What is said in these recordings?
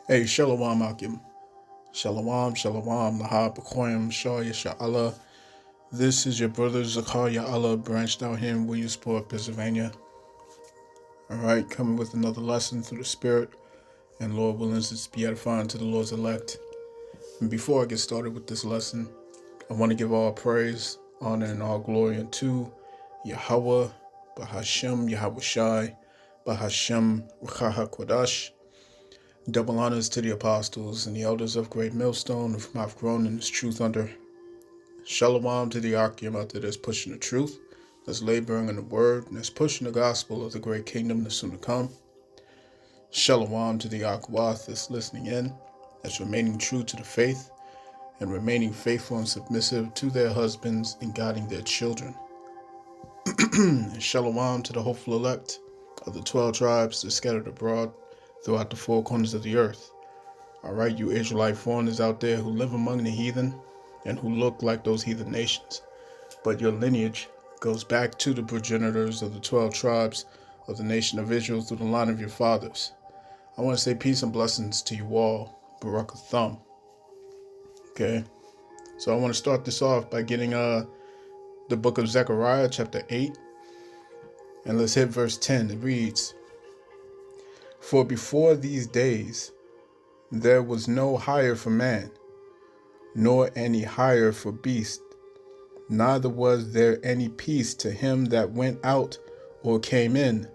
Hey, Shalom Akim. Shalom, Shalom, Lahab, Bakoyim, Shah, Yasha'Allah. This is your brother Zakaria Allah, branched out here in Williamsport, Pennsylvania. Alright, coming with another lesson through the Spirit, and Lord willing, it's be edifying to the Lord's elect. And before I get started with this lesson, I want to give all praise, honor, and all glory unto Yahweh, Bahashem, Yahweh Shai, Bahashem, Ruach HaKodash. Double honors to the apostles and the elders of Great Millstone, of whom I've grown in this truth under. Shalom to the Akim out there that's pushing the truth, that's laboring in the word, and that's pushing the gospel of the great kingdom that's soon to come. Shalom to the Akwath that's listening in, that's remaining true to the faith, and remaining faithful and submissive to their husbands and guiding their children. And shalom to the hopeful elect of the 12 tribes that scattered abroad throughout the four corners of the earth. All right, you Israelite foreigners out there who live among the heathen and who look like those heathen nations, but your lineage goes back to the progenitors of the 12 tribes of the nation of Israel through the line of your fathers. I want to say peace and blessings to you all, Baruch Thumb. Okay, so I want to start this off by getting the book of Zechariah, chapter 8, and let's hit verse 10. It reads, "For before these days there was no hire for man, nor any hire for beast, neither was there any peace to him that went out or came in,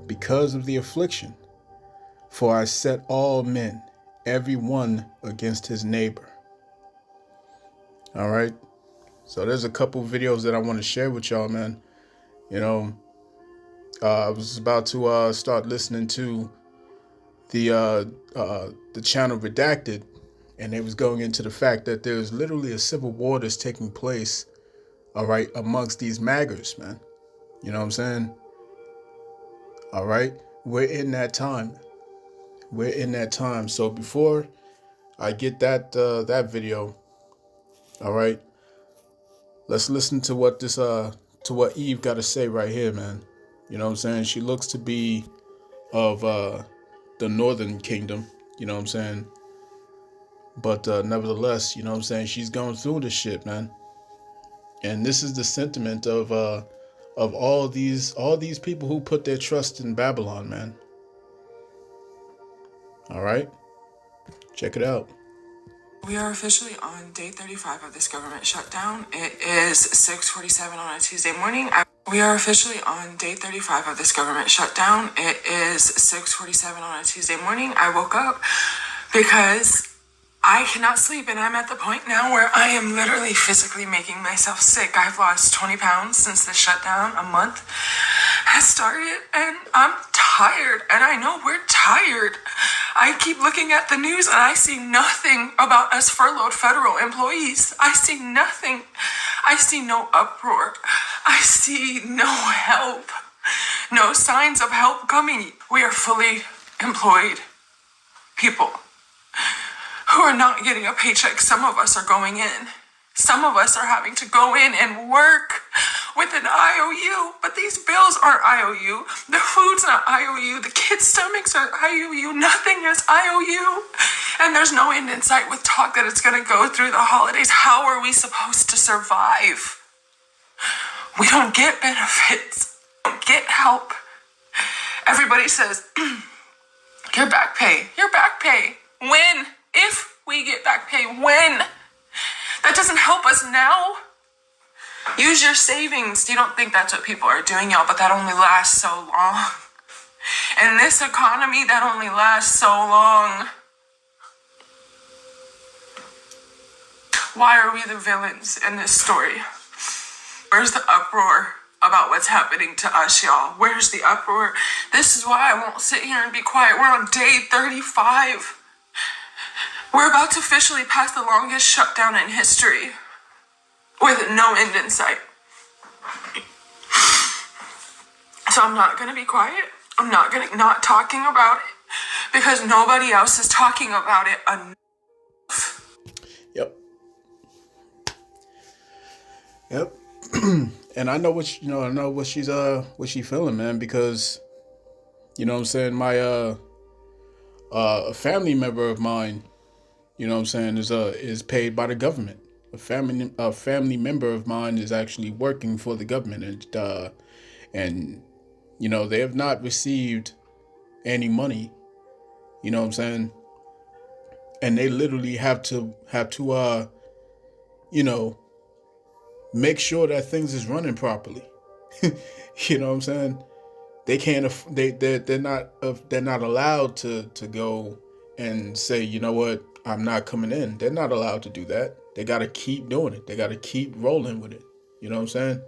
because of the affliction. For I set all men, every one against his neighbor." All right. So there's a couple videos that I want to share with y'all, man. You know, I was about to start listening to the channel Redacted, and they was going into the fact that there's literally a civil war that's taking place, all right, amongst these maggers, man. You know what I'm saying? All right, we're in that time. We're in that time. So before I get that video, all right, let's listen to what this to what Eve got to say right here, man. You know what I'm saying? She looks to be of the northern kingdom. You know what I'm saying? But nevertheless, you know what I'm saying, she's going through this shit, man. And this is the sentiment of all these people who put their trust in Babylon, man. All right, check it out. We are officially on day 35 of this government shutdown. It is 6:47 on a Tuesday morning. We are officially on day 35 of this government shutdown. It is 6:47 on a Tuesday morning. I woke up because I cannot sleep, and I'm at the point now where I am literally physically making myself sick. I've lost 20 pounds since the shutdown. A month has started, and I'm tired, and I know we're tired. I keep looking at the news, and I see nothing about us furloughed federal employees. I see nothing. I see no uproar. I see no help. No signs of help coming. We are fully employed people who are not getting a paycheck. Some of us are going in. Some of us are having to go in and work with an IOU, but these bills aren't IOU. The food's not IOU. The kids' stomachs are IOU. Nothing is IOU. And there's no end in sight with talk that it's going to go through the holidays. How are we supposed to survive? We don't get benefits. We don't get help. Everybody says, your back pay. Your back pay. When? If we get back pay, when? That doesn't help us now. Use your savings. You don't think that's what people are doing, y'all, but that only lasts so long. In this economy, that only lasts so long. Why are we the villains in this story? Where's the uproar about what's happening to us, y'all? Where's the uproar? This is why I won't sit here and be quiet. We're on day 35. We're about to officially pass the longest shutdown in history with no end in sight. So I'm not going to be quiet. I'm not talking about it because nobody else is talking about it enough. Yep. And I know what I know what she's feeling, man, because you know what I'm saying, A family member of mine, you know what I'm saying, is paid by the government. A family member of mine is actually working for the government, and they have not received any money. You know what I'm saying, and they literally have to you know make sure that things is running properly. You know what I'm saying? They can't they're not allowed to go and say, you know what, I'm not coming in. They're not allowed to do that. They got to keep doing it. They got to keep rolling with it. You know what I'm saying?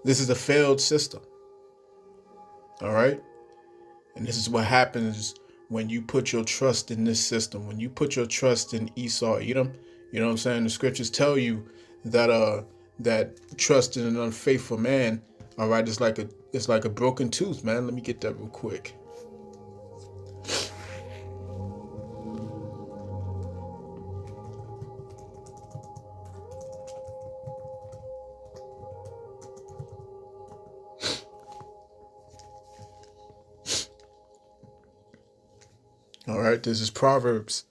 This is a failed system. All right? And this is what happens when you put your trust in this system. When you put your trust in Esau, Edom, you know what I'm saying? The scriptures tell you that trust in an unfaithful man, all right, it's like a broken tooth, man. Let me get that real quick. All right, this is Proverbs.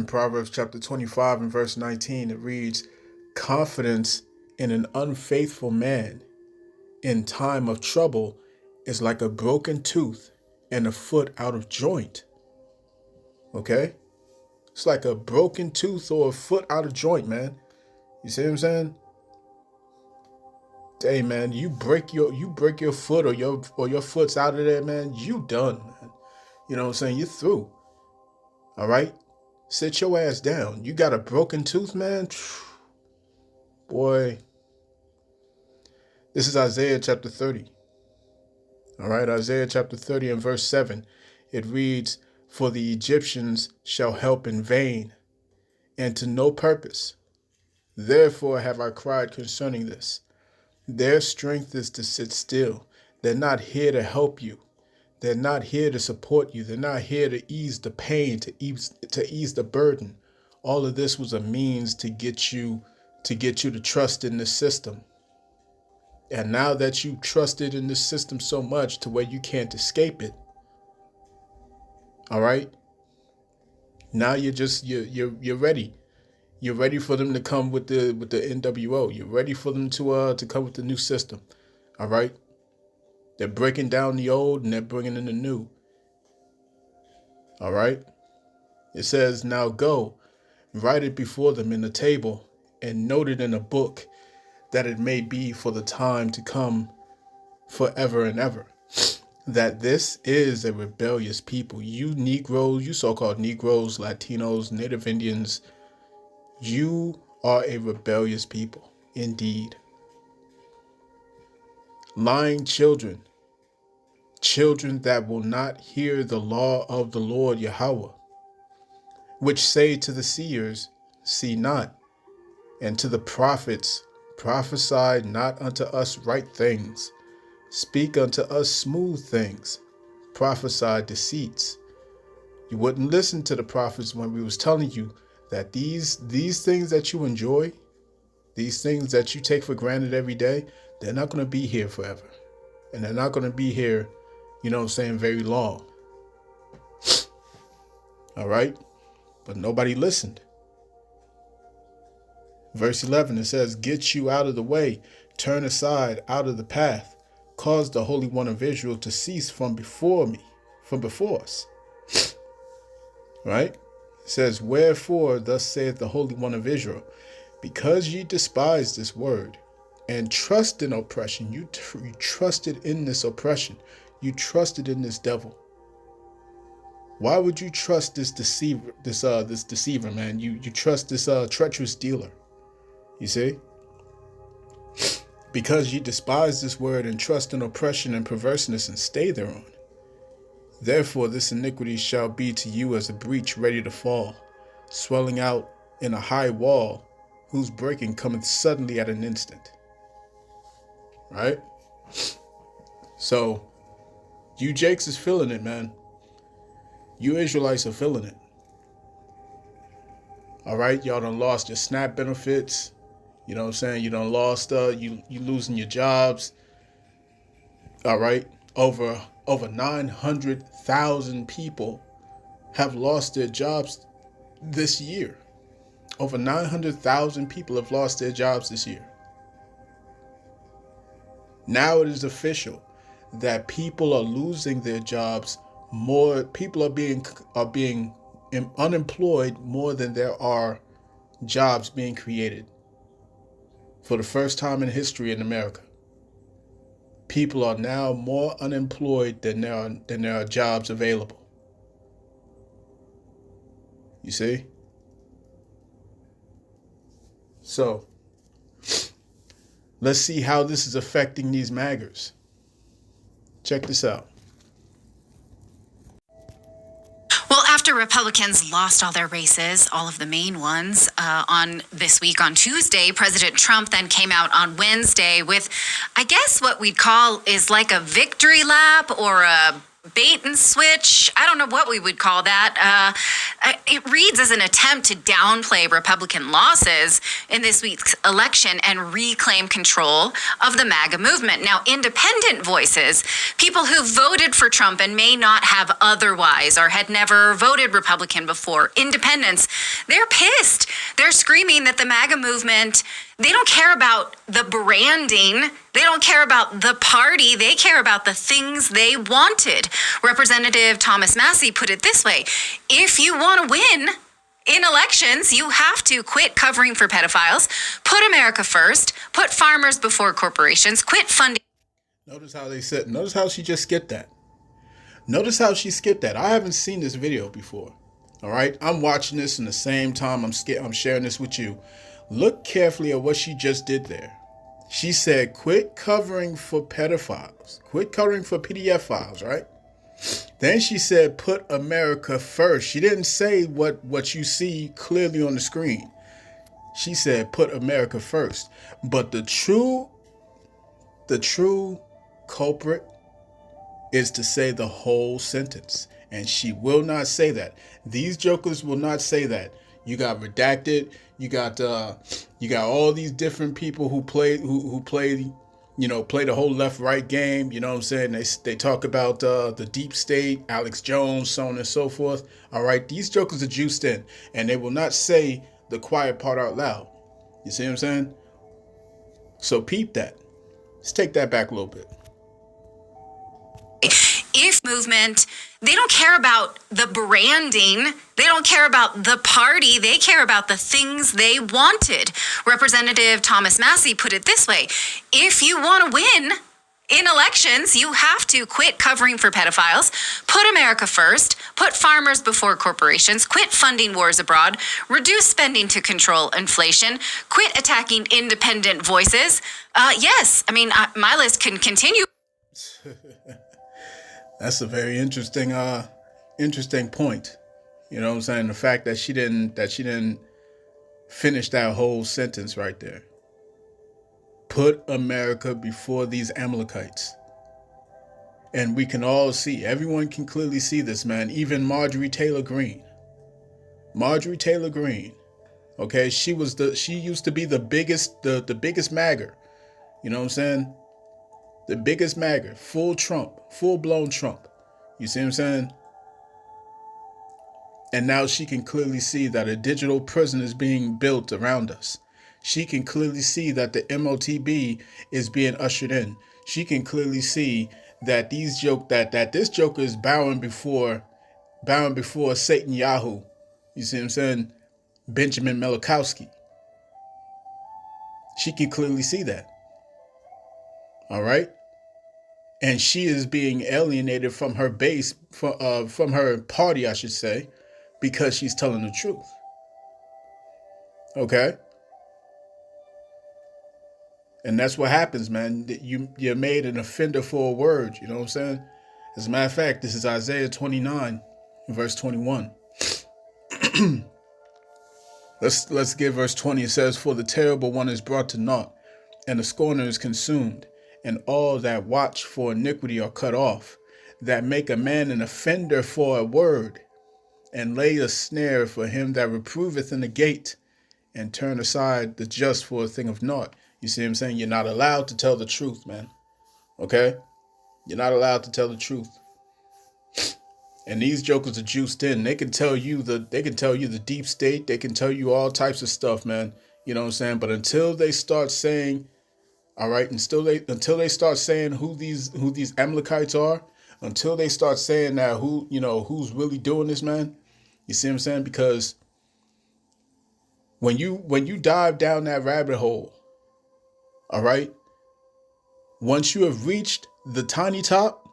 Proverbs chapter 25 and verse 19. It reads, confidence in an unfaithful man in time of trouble is like a broken tooth and a foot out of joint. Okay? It's like a broken tooth or a foot out of joint, man. You see what I'm saying? Hey man, you break your foot or your foot's out of there, man, you done, man. You know what I'm saying? You're through. All right? Sit your ass down. You got a broken tooth, man? Boy. This is Isaiah chapter 30. All right, Isaiah chapter 30 and verse 7. It reads, for the Egyptians shall help in vain, and to no purpose. Therefore have I cried concerning this. Their strength is to sit still. They're not here to help you. They're not here to support you. They're not here to ease the pain, to ease the burden. All of this was a means to get you to trust in the system. And now that you trusted in this system so much to where you can't escape it, all right? Now you're ready. You're ready for them to come with the NWO. You're ready for them to come with the new system. All right? They're breaking down the old and they're bringing in the new. All right? It says, now go, write it before them in the table and note it in a book, that it may be for the time to come forever and ever. That this is a rebellious people. You Negroes, you so-called Negroes, Latinos, Native Indians, you are a rebellious people, indeed. Lying children, children that will not hear the law of the Lord Yahweh, which say to the seers, see not, and to the prophets, prophesy not unto us right things, speak unto us smooth things, prophesy deceits. You wouldn't listen to the prophets when we was telling you that these things that you enjoy, these things that you take for granted every day, they're not going to be here forever. And they're not going to be here, you know what I'm saying, very long. All right? But nobody listened. Verse 11, it says, get you out of the way, turn aside out of the path, cause the Holy One of Israel to cease from before us. Right? It says, wherefore, thus saith the Holy One of Israel, because ye despise this word and trust in oppression, you trusted in this oppression, you trusted in this devil. Why would you trust this deceiver, this deceiver, man? You trust this treacherous dealer. You see? Because ye despise this word and trust in oppression and perverseness and stay thereon. Therefore this iniquity shall be to you as a breach ready to fall, swelling out in a high wall, whose breaking cometh suddenly at an instant. Right? So, you Jakes is feeling it, man. You Israelites are feeling it. All right? Y'all done lost your SNAP benefits. You know what I'm saying? You done lost, you losing your jobs. All right? Over 900,000 people have lost their jobs this year. Over 900,000 people have lost their jobs this year. Now it is official that people are losing their jobs more. People are being unemployed more than there are jobs being created. For the first time in history in America, people are now more unemployed than there are jobs available. You see? So, let's see how this is affecting these MAGers. Check this out. Well, after Republicans lost all their races, all of the main ones, on this week on Tuesday, President Trump then came out on Wednesday with, I guess what we'd call is like a victory lap or a bait and switch. I don't know what we would call that. It reads as an attempt to downplay Republican losses in this week's election and reclaim control of the MAGA movement. Now, independent voices, people who voted for Trump and may not have otherwise or had never voted Republican before, independents, they're pissed. They're screaming that the MAGA movement, they don't care about the branding. They don't care about the party. They care about the things they wanted. Representative Thomas Massie put it this way: if you want to win in elections, you have to quit covering for pedophiles, put America first, put farmers before corporations, quit funding. Notice how she just skipped that. Notice how she skipped that. I haven't seen this video before. All right. I'm watching this in the same time I'm sharing this with you. Look carefully at what she just did there. She said, quit covering for pedophiles, quit covering for PDF files, right? Then she said, put America first. She didn't say what you see clearly on the screen. She said, put America first. But the true culprit is to say the whole sentence. And she will not say that. These jokers will not say that. You got Redacted. You got all these different people who play the whole left-right game. You know what I'm saying? They talk about the deep state, Alex Jones, so on and so forth. All right, these jokers are juiced in, and they will not say the quiet part out loud. You see what I'm saying? So peep that. Let's take that back a little bit. If movement, they don't care about the branding. They don't care about the party. They care about the things they wanted. Representative Thomas Massie put it this way: if you want to win in elections, you have to quit covering for pedophiles, put America first, put farmers before corporations, quit funding wars abroad, reduce spending to control inflation, quit attacking independent voices. Yes, I mean, my list can continue. That's a very interesting point. You know what I'm saying? The fact that she didn't finish that whole sentence right there. Put America before these Amalekites. And we can all see, everyone can clearly see this, man. Even Marjorie Taylor Greene. Okay, she used to be the biggest MAGger. You know what I'm saying? The biggest MAGger, full Trump, full-blown Trump. You see what I'm saying? And now she can clearly see that a digital prison is being built around us. She can clearly see that the MOTB is being ushered in. She can clearly see that this joker is bowing before Satan Yahoo. You see what I'm saying? Benjamin Mikulski. She can clearly see that. All right. And she is being alienated from her base, from her party, I should say, because she's telling the truth. Okay. And that's what happens, man. You're made an offender for a word. You know what I'm saying? As a matter of fact, this is Isaiah 29, verse 21. Let's get verse 20. It says, for the terrible one is brought to naught, and the scorner is consumed, and all that watch for iniquity are cut off, that make a man an offender for a word, and lay a snare for him that reproveth in the gate, and turn aside the just for a thing of naught. You see what I'm saying? You're not allowed to tell the truth, man. Okay? You're not allowed to tell the truth. And these jokers are juiced in. They can tell you the deep state. They can tell you all types of stuff, man. You know what I'm saying? But until they start saying, all right, until they start saying who these Amalekites are, until they start saying that who's really doing this, man. You see what I'm saying? Because when you dive down that rabbit hole, all right, once you have reached the tiny top,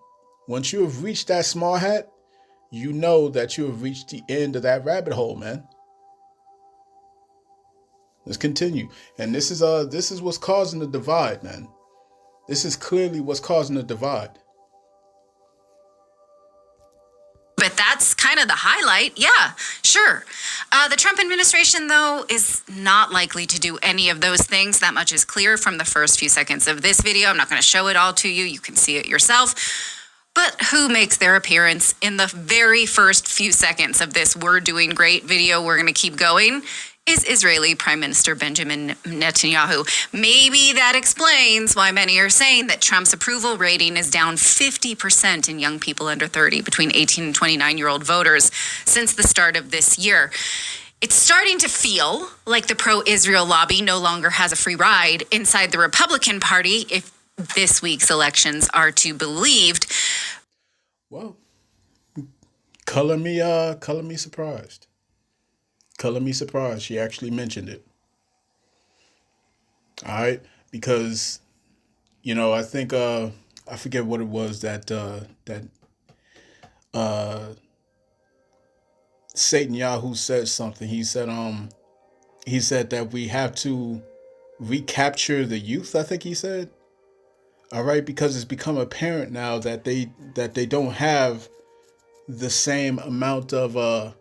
once you have reached that small hat, you know that you have reached the end of that rabbit hole, man. Let's continue. And this is what's causing the divide, man. This is clearly what's causing the divide. But that's kind of the highlight. Yeah, sure. The Trump administration, though, is not likely to do any of those things. That much is clear from the first few seconds of this video. I'm not going to show it all to you. You can see it yourself. But who makes their appearance in the very first few seconds of this "We're Doing Great" video? We're going to keep going. Is Israeli Prime Minister Benjamin Netanyahu. Maybe that explains why many are saying that Trump's approval rating is down 50% in young people under 30, between 18 and 29-year-old voters, since the start of this year. It's starting to feel like the pro-Israel lobby no longer has a free ride inside the Republican Party, if this week's elections are to be believed. Well, color me surprised. Color me surprised. She actually mentioned it. All right, because I think I forget what it was that Satan Yahoo said something. He said that we have to recapture the youth. I think he said. All right, because it's become apparent now that they don't have the same amount of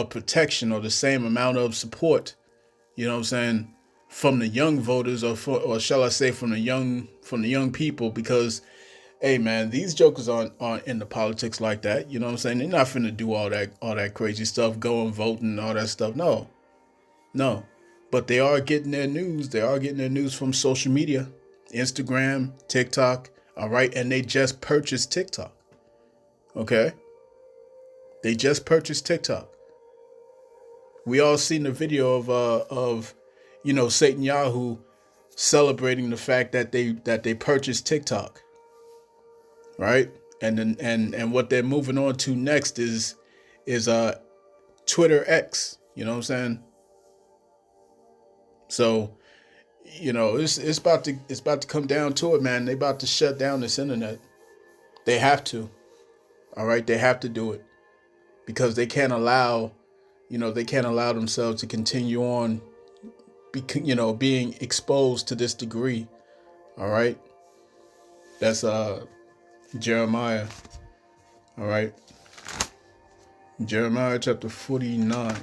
protection or the same amount of support, you know what I'm saying, from the young voters, or shall I say from the young people, because hey man, these jokers aren't into politics like that, you know what I'm saying? They're not finna do all that crazy stuff, go and vote and all that stuff. No. But they are getting their news. They are getting their news from social media, Instagram, TikTok, all right, and they just purchased TikTok. Okay? They just purchased TikTok. We all seen the video of Satan Yahoo celebrating the fact that they purchased TikTok, right? And what they're moving on to next is Twitter X. You know what I'm saying? So, it's about to come down to it, man. They about to shut down this internet. They have to. All right, they have to do it because they can't allow themselves to continue on, being exposed to this degree. All right. That's Jeremiah. All right. Jeremiah chapter 49.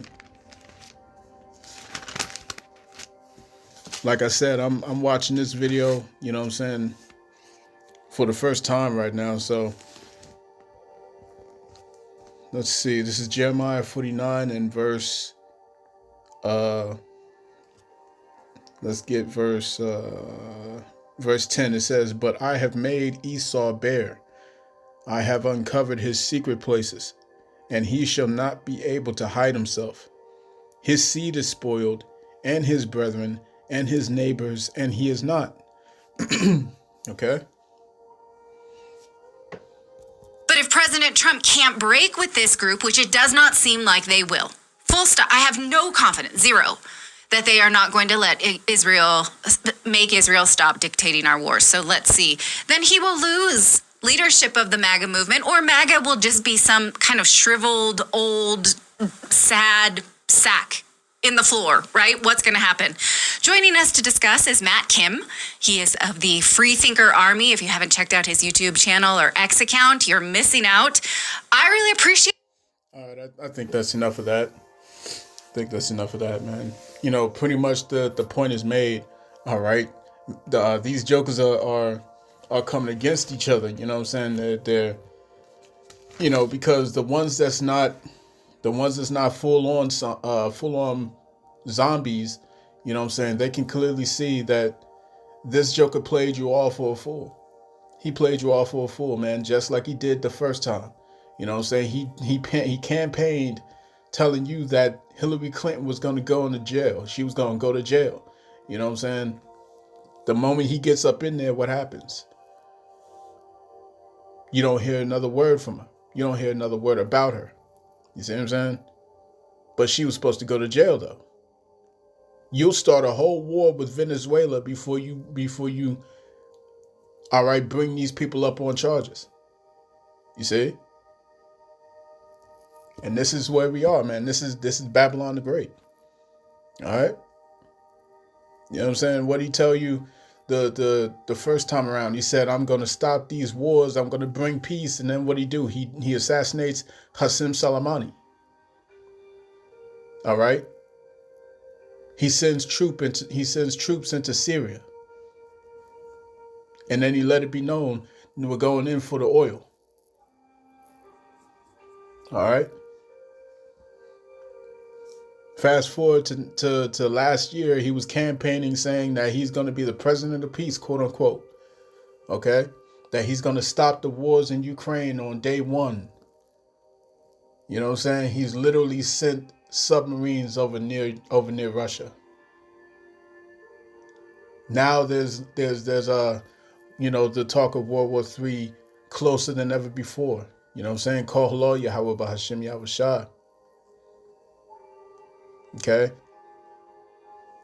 Like I said, I'm watching this video, you know what I'm saying, for the first time right now. So let's see. This is Jeremiah 49 and verse let's get verse 10. It says, "But I have made Esau bare. I have uncovered his secret places, and he shall not be able to hide himself. His seed is spoiled, and his brethren, and his neighbors, and he is not." Okay? But if President Trump can't break with this group, which it does not seem like they will, full stop, I have no confidence, zero, that they are not going to make Israel stop dictating our wars. So let's see. Then he will lose leadership of the MAGA movement, or MAGA will just be some kind of shriveled, old, sad sack in the floor, right? What's going to happen? Joining us to discuss is Matt Kim. He is of the Freethinker Army. If you haven't checked out his YouTube channel or X account, you're missing out. I really appreciate. All right, I think that's enough of that. Man. Pretty much the point is made. All right, these jokers are coming against each other. You know what I'm saying? They're because the ones that's not full on zombies. You know what I'm saying? They can clearly see that this joker played you all for a fool. He played you all for a fool, man, just like he did the first time. You know what I'm saying? He campaigned telling you that Hillary Clinton was going to go into jail. She was going to go to jail. You know what I'm saying? The moment he gets up in there, what happens? You don't hear another word from her. You don't hear another word about her. You see what I'm saying? But she was supposed to go to jail, though. You'll start a whole war with Venezuela before you, all right, bring these people up on charges. You see? And this is where we are, man. This is Babylon the Great. All right? You know what I'm saying? What did he tell you the first time around? He said, I'm going to stop these wars. I'm going to bring peace. And then what did he do? He assassinates Qasem Soleimani. All right? He sends troops into Syria. And then he let it be known we're going in for the oil. All right? Fast forward to last year, he was campaigning saying that he's going to be the president of peace, quote unquote. Okay? That he's going to stop the wars in Ukraine on day one. You know what I'm saying? He's literally sent submarines over near Russia. Now there's the talk of World War III closer than ever before. You know what I'm saying? Call hello Yahweh Bahashim Yahweh Shah. Okay?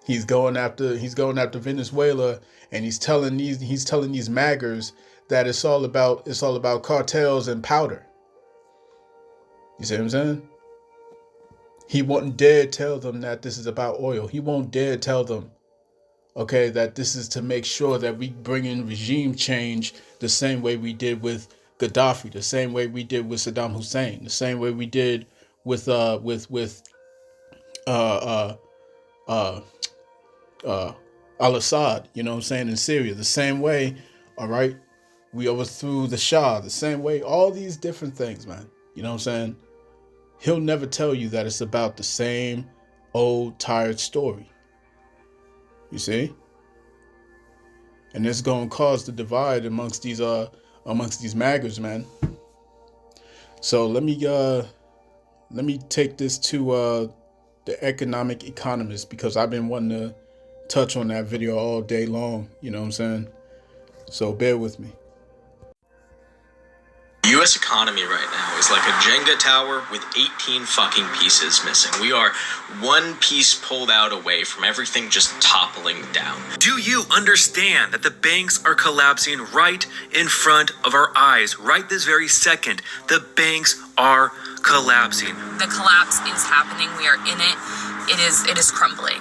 He's going after Venezuela, and he's telling these maggers that it's all about cartels and powder. You see what I'm saying? He won't dare tell them that this is about oil. He won't dare tell them, okay, that this is to make sure that we bring in regime change the same way we did with Gaddafi, the same way we did with Saddam Hussein, the same way we did with al-Assad, you know what I'm saying, in Syria, the same way, all right, we overthrew the Shah, the same way, all these different things, man, you know what I'm saying? He'll never tell you that it's about the same old tired story. You see? And it's going to cause the divide amongst these maggers, man. So let me take this to the Economic Economist, because I've been wanting to touch on that video all day long, you know what I'm saying? So bear with me. The U.S. economy right now is like a Jenga tower with 18 fucking pieces missing. We are one piece pulled out away from everything just toppling down. Do you understand that the banks are collapsing right in front of our eyes? Right this very second, the banks are collapsing. The collapse is happening. We are in it. It is crumbling.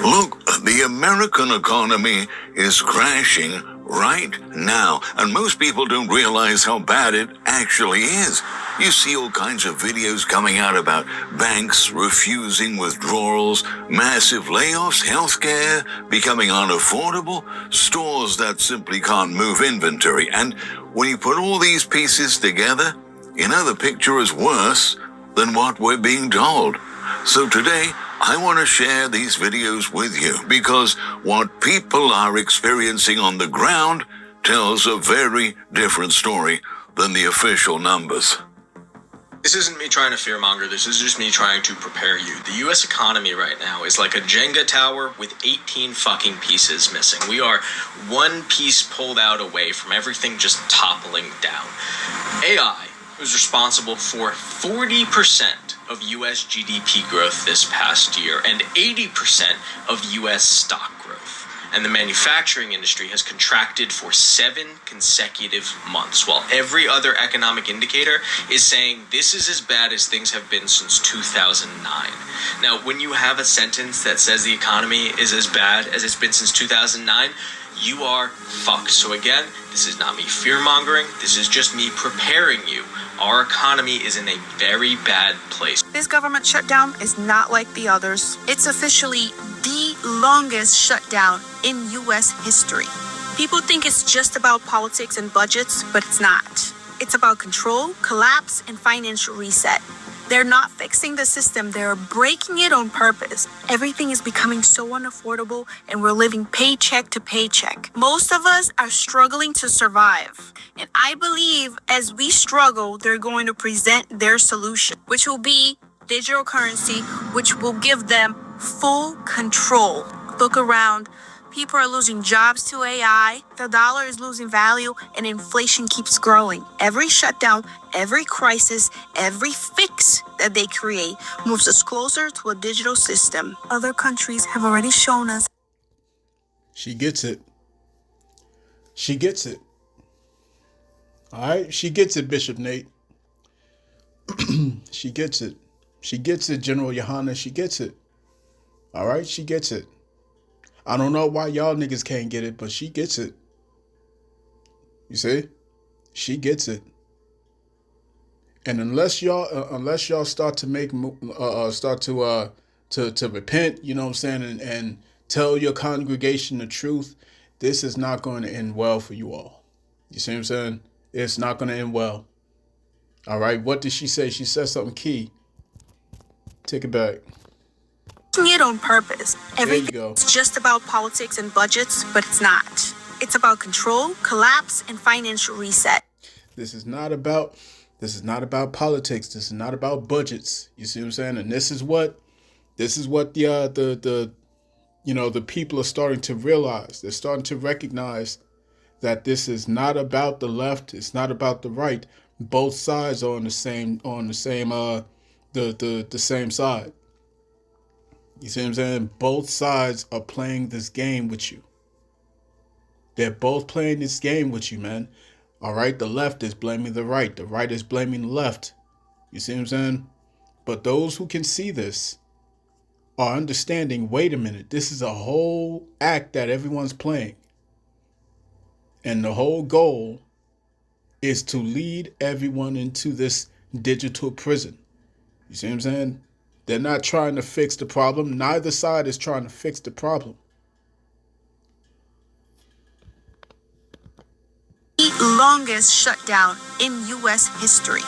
Look, the American economy is crashing right now, and most people don't realize how bad it actually is. You see all kinds of videos coming out about banks refusing withdrawals, massive layoffs, healthcare becoming unaffordable, stores that simply can't move inventory. And when you put all these pieces together, the picture is worse than what we're being told. So today, I want to share these videos with you because what people are experiencing on the ground tells a very different story than the official numbers. This isn't me trying to fearmonger, this is just me trying to prepare you. The U.S. economy right now is like a Jenga tower with 18 fucking pieces missing. We are one piece pulled out away from everything just toppling down. AI was responsible for 40% of U.S. GDP growth this past year and 80% of U.S. stock growth. And the manufacturing industry has contracted for 7 consecutive months, while every other economic indicator is saying this is as bad as things have been since 2009. Now, when you have a sentence that says the economy is as bad as it's been since 2009, you are fucked. So again, this is not me fear-mongering, this is just me preparing you. Our economy is in a very bad place. This government shutdown is not like the others. It's officially the longest shutdown in U.S. history. People think it's just about politics and budgets, but it's not. It's about control, collapse, and financial reset. They're not fixing the system, they're breaking it on purpose. Everything is becoming so unaffordable and we're living paycheck to paycheck. Most of us are struggling to survive. And I believe as we struggle, they're going to present their solution, which will be digital currency, which will give them full control. Look around. People are losing jobs to AI, the dollar is losing value, and inflation keeps growing. Every shutdown, every crisis, every fix that they create moves us closer to a digital system. Other countries have already shown us. She gets it. She gets it. All right? She gets it, Bishop Nate. She gets it. She gets it, General Yohana. She gets it. All right? She gets it. I don't know why y'all niggas can't get it, but she gets it. You see? She gets it. And unless y'all start to make to repent, you know what I'm saying, and tell your congregation the truth, this is not going to end well for you all. You see what I'm saying? It's not going to end well. All right. What did she say? She said something key. Take it back. It on purpose. There you go. Everything's just about politics and budgets, but it's not. It's about control, collapse, and financial reset. This is not about politics. This is not about budgets. You see what I'm saying? And this is what the people are starting to realize. They're starting to recognize that this is not about the left. It's not about the right. Both sides are on the same side. You see what I'm saying? Both sides are playing this game with you. They're both playing this game with you, man. All right, the left is blaming the right. The right is blaming the left. You see what I'm saying? But those who can see this are understanding, wait a minute, this is a whole act that everyone's playing. And the whole goal is to lead everyone into this digital prison. You see what I'm saying? They're not trying to fix the problem. Neither side is trying to fix the problem. The longest shutdown in U.S. history.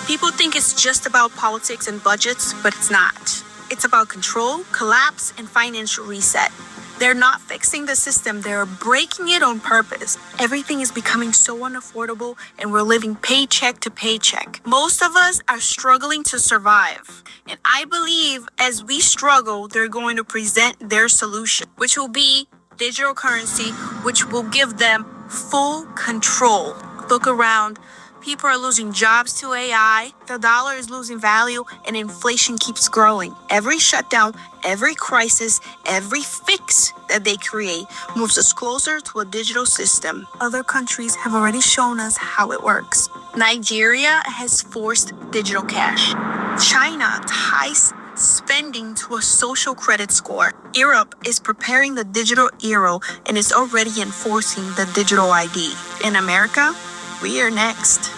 People think it's just about politics and budgets, but it's not. It's about control, collapse, and financial reset. They're not fixing the system, they're breaking it on purpose. Everything is becoming so unaffordable and we're living paycheck to paycheck. Most of us are struggling to survive. And I believe as we struggle, they're going to present their solution, which will be digital currency, which will give them full control. Look around. People are losing jobs to AI, the dollar is losing value, and inflation keeps growing. Every shutdown, every crisis, every fix that they create moves us closer to a digital system. Other countries have already shown us how it works. Nigeria has forced digital cash. China ties spending to a social credit score. Europe is preparing the digital euro and is already enforcing the digital ID. In America, we are next.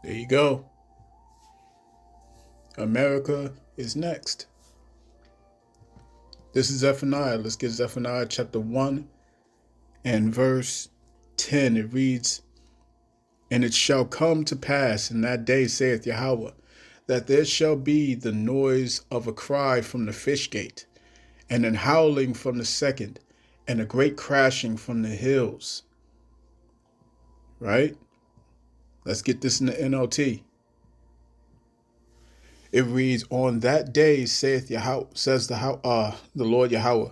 There you go. America is next. This is Zephaniah. Let's get Zephaniah chapter 1 and verse 10. It reads, "And it shall come to pass in that day, saith Yahweh, that there shall be the noise of a cry from the fish gate, and an howling from the second, and a great crashing from the hills." Right? Let's get this in the NLT. It reads, "On that day saith Yahweh, says the Lord Yahweh."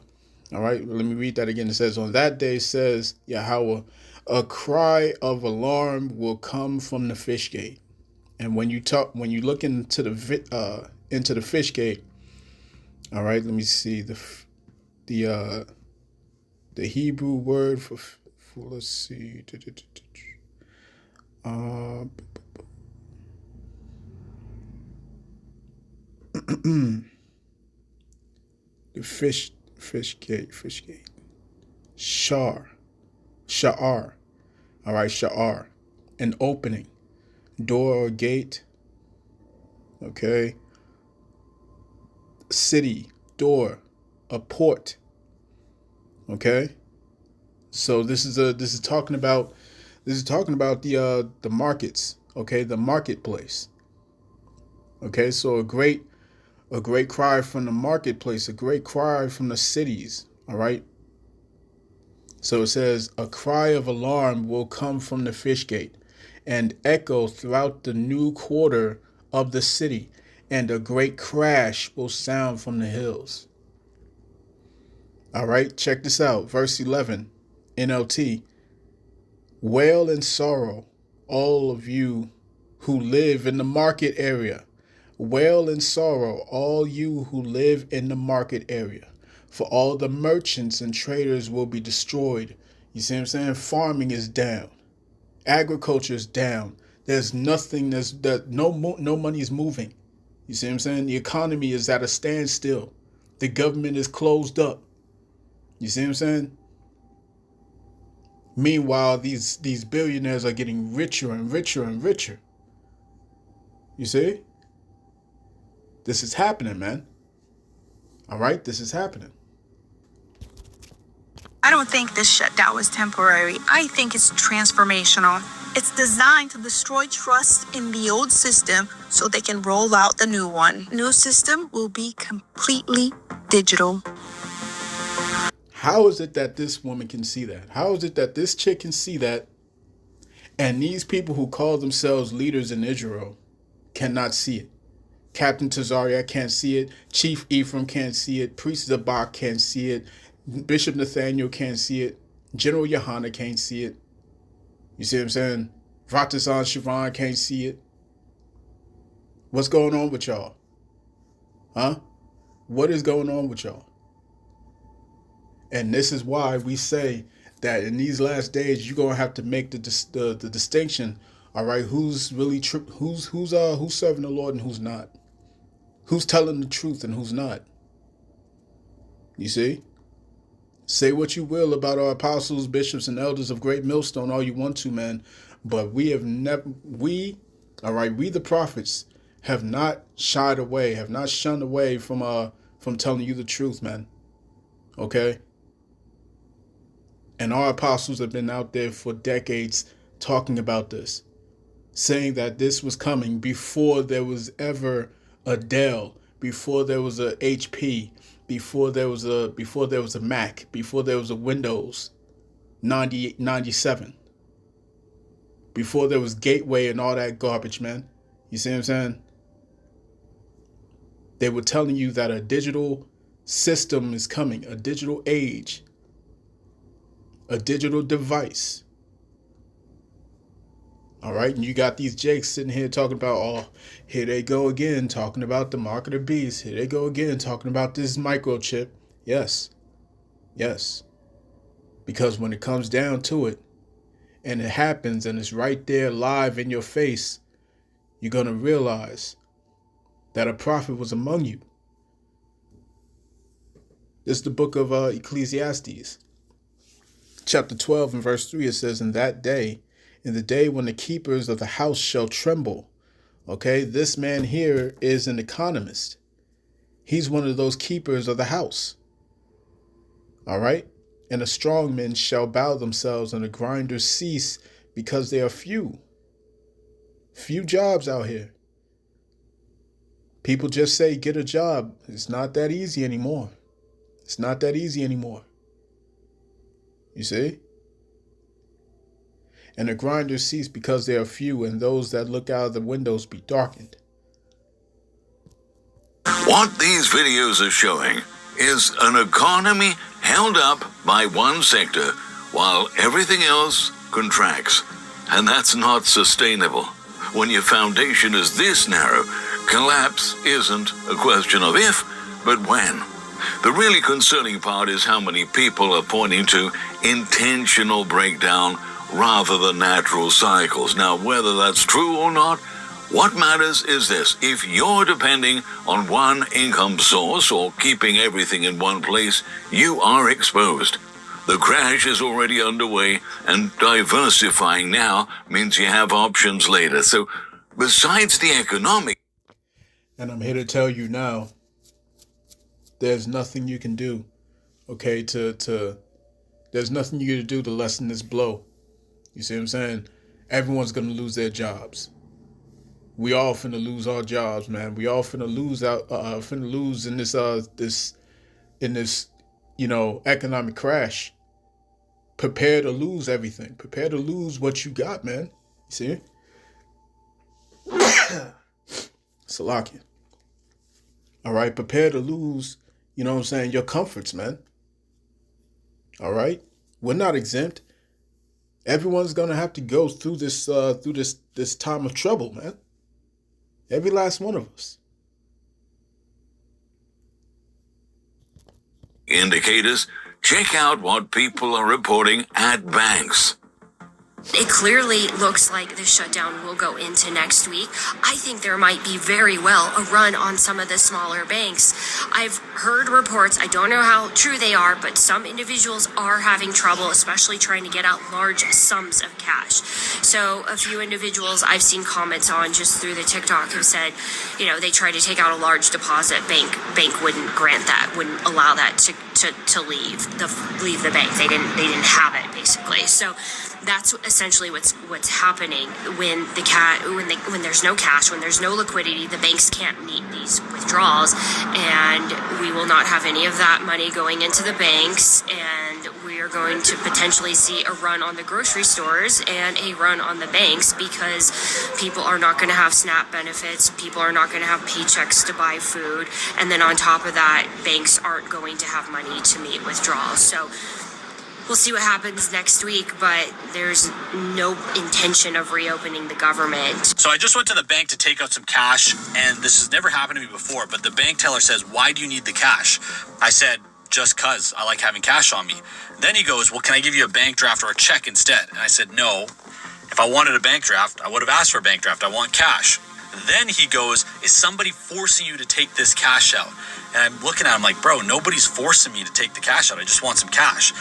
All right, let me read that again. It says, "On that day says Yahweh, a cry of alarm will come from the fish gate." And when you look into the fish gate, all right, let me see the Hebrew word for let's see. The fish gate. Sha'ar. All right, sha'ar. An opening. Door or gate. Okay. City. Door. A port. Okay. So this is talking about the markets. Okay, the marketplace. Okay, so a great cry from the marketplace, a great cry from the cities. All right. So it says, a cry of alarm will come from the fish gate and echo throughout the new quarter of the city, and a great crash will sound from the hills. All right, check this out. Verse 11, NLT. Wail and sorrow, all of you who live in the market area. Wail and sorrow, all you who live in the market area. For all the merchants and traders will be destroyed. You see what I'm saying? Farming is down. Agriculture is down. There's nothing, no money is moving. You see what I'm saying? The economy is at a standstill. The government is closed up. You see what I'm saying? Meanwhile, these billionaires are getting richer and richer and richer. You see? This is happening, man. All right? This is happening. I don't think this shutdown was temporary. I think it's transformational. It's designed to destroy trust in the old system so they can roll out the new one. New system will be completely digital. How is it that this woman can see that? How is it that this chick can see that, and these people who call themselves leaders in Israel cannot see it? Captain Tazariak can't see it. Chief Ephraim can't see it. Priest Zabak can't see it. Bishop Nathaniel can't see it. General Yohana can't see it. You see what I'm saying? Ratazan Shavan can't see it. What's going on with y'all? Huh? What is going on with y'all? And this is why we say that in these last days, you're gonna have to make the distinction. All right, who's really true? Who's serving the Lord and who's not? Who's telling the truth and who's not? You see? Say what you will about our apostles, bishops, and elders of Great Millstone, all you want to, man. But we have never, we the prophets, have not shied away, have not shunned away from telling you the truth, man. Okay? And our apostles have been out there for decades talking about this, saying that this was coming before there was ever a Dell, before there was a HP, before there was a Mac, before there was a Windows 97, before there was Gateway and all that garbage, man. You see what I'm saying? They were telling you that a digital system is coming, a digital age, a digital device. All right, and you got these jakes sitting here talking about, oh, here they go again, talking about the mark of the beast. Here they go again, talking about this microchip. Yes. Because when it comes down to it, and it happens, and it's right there live in your face, you're going to realize that a prophet was among you. This is the book of Ecclesiastes. Chapter 12 and verse 3, it says, in the day when the keepers of the house shall tremble. Okay, this man here is an economist. He's one of those keepers of the house. All right, and the strong men shall bow themselves, and the grinders cease, because they are few. Few jobs out here. People just say, get a job. It's not that easy anymore. It's not that easy anymore. You see? And the grinders cease because they are few, and those that look out of the windows be darkened. What these videos are showing is an economy held up by one sector while everything else contracts. And that's not sustainable. When your foundation is this narrow, collapse isn't a question of if, but when. The really concerning part is how many people are pointing to intentional breakdown rather than natural cycles. Now, whether that's true or not, what matters is this. If you're depending on one income source or keeping everything in one place, you are exposed. The crash is already underway, and diversifying now means you have options later. So, besides the economic... And I'm here to tell you now, there's nothing you can do, okay, there's nothing you can do to lessen this blow. You see what I'm saying? Everyone's going to lose their jobs. we all finna lose our jobs, man. We all finna lose out, finna lose in this, economic crash. Prepare to lose everything. Prepare to lose what you got, man. You see? Salakia. All right, prepare to lose, your comforts, man. All right? We're not exempt. Everyone's gonna have to go through this time of trouble, man. Every last one of us. Indicators, check out what people are reporting at banks. It clearly looks like the shutdown will go into next week. I think there might be very well a run on some of the smaller banks. I've heard reports, I don't know how true they are, but some individuals are having trouble, especially trying to get out large sums of cash. So a few individuals I've seen comments on just through the TikTok have said, they tried to take out a large deposit. Bank wouldn't grant that, wouldn't allow that to leave the bank. They didn't have it basically. So that's essentially what's happening when there's no cash, when there's no liquidity. The banks can't meet these withdrawals, and we will not have any of that money going into the banks, and we are going to potentially see a run on the grocery stores and a run on the banks, because people are not going to have SNAP benefits, people are not going to have paychecks to buy food, and then on top of that, banks aren't going to have money to meet withdrawals. So we'll see what happens next week, but there's no intention of reopening the government. So I just went to the bank to take out some cash, and this has never happened to me before, but the bank teller says, "Why do you need the cash?" I said, "Just 'cause I like having cash on me." Then he goes, "Well, can I give you a bank draft or a check instead?" And I said, "No. If I wanted a bank draft, I would have asked for a bank draft. I want cash." Then he goes, "Is somebody forcing you to take this cash out?" And I'm looking at him like, "Bro, nobody's forcing me to take the cash out. I just want some cash."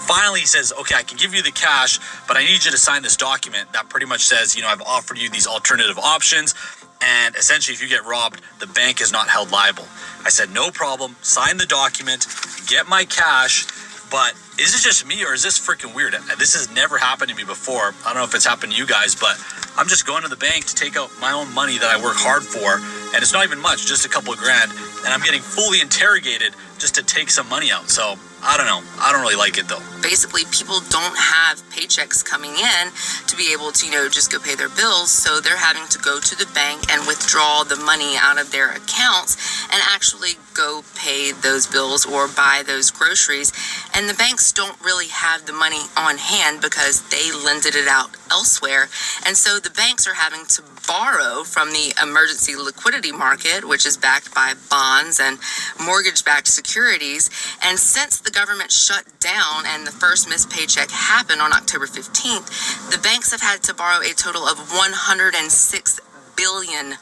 Finally, he says, "Okay, I can give you the cash, but I need you to sign this document that pretty much says, I've offered you these alternative options, and essentially if you get robbed, the bank is not held liable." I said, "No problem, sign the document, get my cash." But is it just me, or is this freaking weird? This has never happened to me before. I don't know if it's happened to you guys, but I'm just going to the bank to take out my own money that I work hard for, and it's not even much, just a couple of grand, and I'm getting fully interrogated just to take some money out. So I don't know. I don't really like it though. Basically, people don't have paychecks coming in to be able to, just go pay their bills. So they're having to go to the bank and withdraw the money out of their accounts and actually go pay those bills or buy those groceries. And the banks don't really have the money on hand because they lended it out elsewhere. And so the banks are having to borrow from the emergency liquidity market, which is backed by bonds and mortgage-backed securities. And since the government shut down and the first missed paycheck happened on October 15th, the banks have had to borrow a total of $106 billion.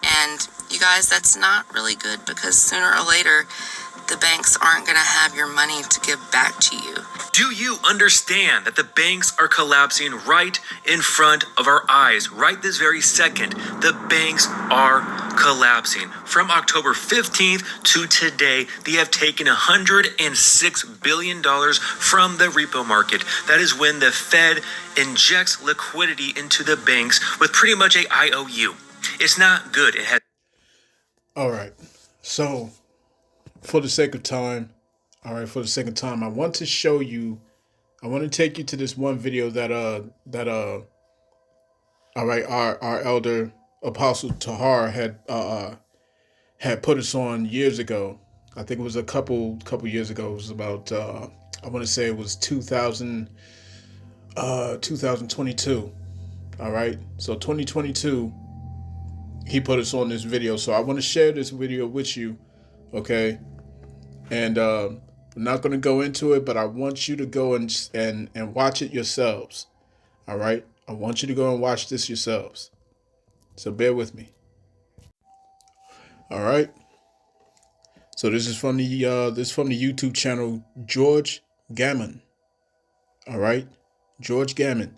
And you guys, that's not really good, because sooner or later, the banks aren't going to have your money to give back to you. Do you understand that the banks are collapsing right in front of our eyes? Right this very second, the banks are collapsing. From October 15th to today, they have taken $106 billion from the repo market. That is when the Fed injects liquidity into the banks with pretty much a IOU. It's not good. It has. All right. So, for the sake of time, I want to show you, I want to take you to this one video that our elder Apostle Tahar had put us on years ago. I think it was a couple years ago. It was about I want to say it was 2022. All right. So 2022, he put us on this video. So I want to share this video with you. Okay. And I'm not going to go into it, but I want you to go and watch it yourselves. All right. I want you to go and watch this yourselves. So bear with me. All right. So this is from the YouTube channel George Gammon. All right. George Gammon.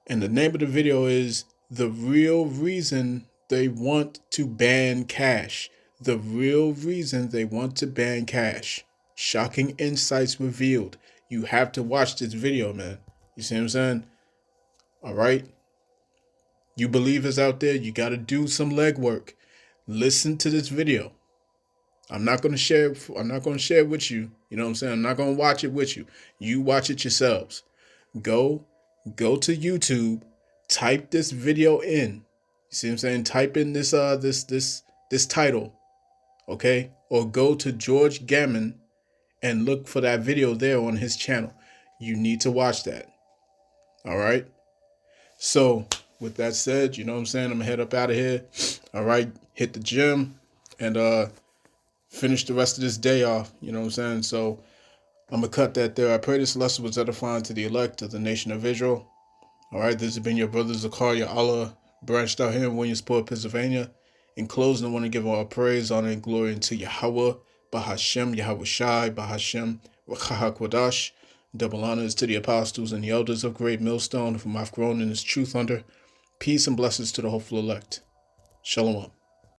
And the name of the video is "The Real Reason They Want to Ban Cash." The real reason they want to ban cash. Shocking insights revealed. You have to watch this video, man. You see what I'm saying? All right. You believers out there, you got to do some legwork. Listen to this video. I'm not going to share it with you. You know what I'm saying? I'm not going to watch it with you. You watch it yourselves. Go to YouTube, type this video in. You see what I'm saying? Type in this title, okay? Or go to George Gammon and look for that video there on his channel. You need to watch that. All right? So, with that said, you know what I'm saying? I'm going to head up out of here. All right? Hit the gym and finish the rest of this day off. You know what I'm saying? So, I'm going to cut that there. I pray this lesson was edifying to the elect of the nation of Israel. All right? This has been your brother Zakaria Allah, branched out here in Williamsport, Pennsylvania. In closing, I want to give all praise, honor, and glory unto Yahweh, Bahashem, Yahweh Shai, Bahashem, Rachahakwadash. Double honors to the apostles and the elders of Great Millstone, whom I've grown in his truth under. Peace and blessings to the hopeful elect. Shalom.